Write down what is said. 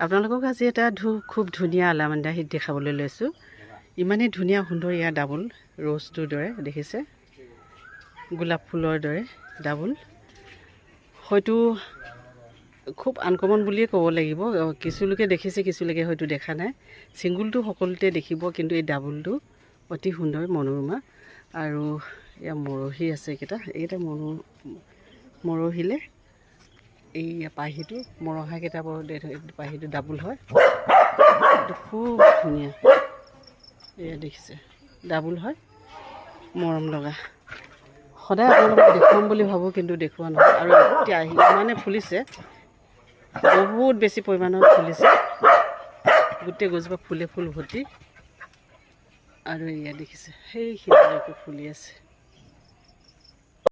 আপোনালোকক আজি এটা খুব ধুনীয়া আলামান্দা হিট দেখাবলৈ লৈছোঁ। ইমানেই ধুনীয়া সুন্দৰ ইয়াৰ ডাবুল ৰ'জটোৰ দৰে দেখিছে, গোলাপ ফুলৰ দৰে ডাবুল। হয়তো খুব আনকমন বুলিয়ে ক'ব লাগিব। কিছুলোকে দেখিছে, কিছুলোকে হয়তো দেখা নাই। ছিংগুলটো সকলোতে দেখিব, কিন্তু এই ডাবুলটো অতি সুন্দৰ মনোৰমা। আৰু এয়া মৰহি আছে এইকেইটা মৰহিলে এই পাহিটো মৰহাকেইটা পাহিটো ডাবুল হয়, এইটো খুব ধুনীয়া। এয়া দেখিছে ডাবুল হয়, মৰম লগা। সদায় আপোনালোকক দেখুৱাম বুলি ভাবোঁ, কিন্তু দেখুওৱা নহয়। আৰু এতিয়া ইমানে ফুলিছে, বহুত বেছি পৰিমাণত ফুলিছে, গোটেই গছজোপা ফুল ভৰ্তি। আৰু এয়া দেখিছে সেইখিনিলৈকে ফুলি আছে।